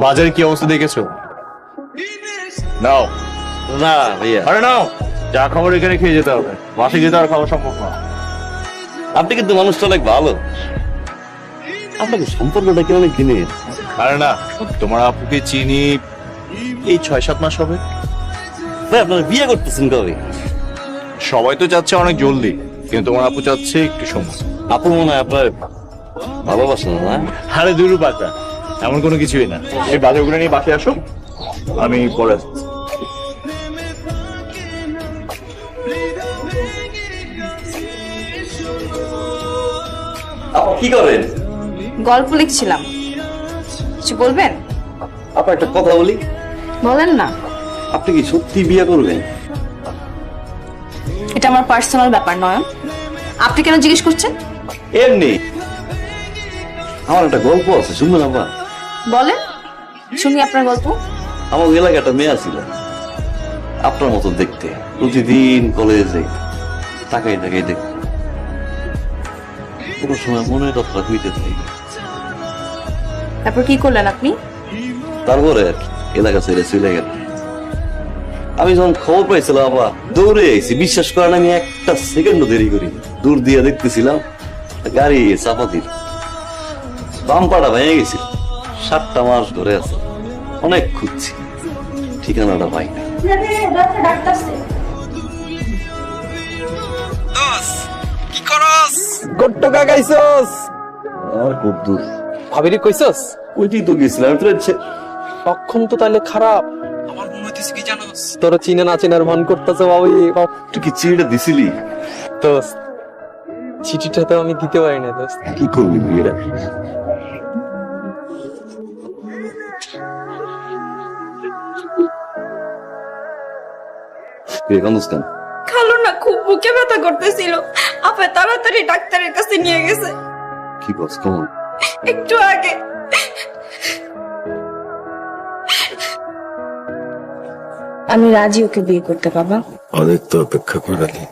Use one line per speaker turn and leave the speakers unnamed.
বাজারে কি অবস্থা দেখেছো? নাও।
না ভাইয়া,
আরে নাও, যা খাবার এখানে খেয়ে যেতে হবে, বাসে যেতে আর খাওয়া সম্ভব না।
আপনি কিন্তু মানুষটা অনেক ভালো। আপনাকে সম্পর্কটা কি অনেক দিনের?
আরে না, তোমার আপুকে চিনি এই 6-7 মাস হবে।
ভাই আপনারা বিয়ে করতেছেন কবে?
সবাই তো চাচ্ছে অনেক জলদি, কিন্তু তোমার আপু চাচ্ছে একটু সময়।
আপু মনে হয় আপনার ভালোবাসেন না?
আরে দুরু পাতা, এমন কোনো কিছুই না। এই বাজারগুলো নিয়ে বাসে আসো, আমি পরে আসছি।
আপু কি করেন?
গল্প লিখছিলাম, কিছু বলবেন?
আপু একটা কথা বলি,
বলেন না।
আপনি কি সত্যি বিয়ে করবেন?
এটা আমার পার্সোনাল ব্যাপার নয়ন, আপনি কেন জিজ্ঞেস করছেন?
এমনি আমার একটা গল্প আছে, শুনবেন আপা?
বলেন, শুনি আপনার গল্প।
আমার এলাকায় একটা মেয়ে ছিল আপনার মতো দেখতে, প্রতিদিন কলেজে তাকাই তাকাই দেখতে, কোনো সময় মনে কথা হইতে থাকি।
তারপর কি করলেন আপনি?
তারপরে এলাকা ছেড়ে চলে গেল। আমি যখন খবর পাইছিলাম আবার দৌড়ে আইছি, বিশ্বাস করেন আমি একটা সেকেন্ডও দেরি করি। দূর দিয়ে দেখতেছিলাম গাড়ি চাপা দিল, বাম্পাটা ভেঙে গেছিল। 7টা মাস ধরে আছে, অনেক খুঁজছি, ঠিকানাটা পাই না।
কি করস?
কট্টকা গাইছস?
আর খুব দূর,
ভাবিরি কইছস?
ওইটাই তো গেছিলাম। আমি তো
সক্ষম তো তাহলে খারাপ।
আমার মনে হইতেছে কি জানোস?
তোর চিনে না চিনার ভান করতেছে বাবু।
তুই কি চিড়িটা দিছিলি?
দোস্ত, চিঠিটা তো আমি দিতে পারি না দোস্ত।
কি করবি তুই এটা? তুই কান্দুস কেন?
খালো না, খুব বুকে ব্যথা করতেছিল, আপনি তাড়াতাড়ি ডাক্তারের কাছে নিয়ে গেছে
কি বস কেমন?
একটু আগে। আমি রাজি ওকে বিয়ে করতে, বাবা।
অনেক তো অপেক্ষা করালি,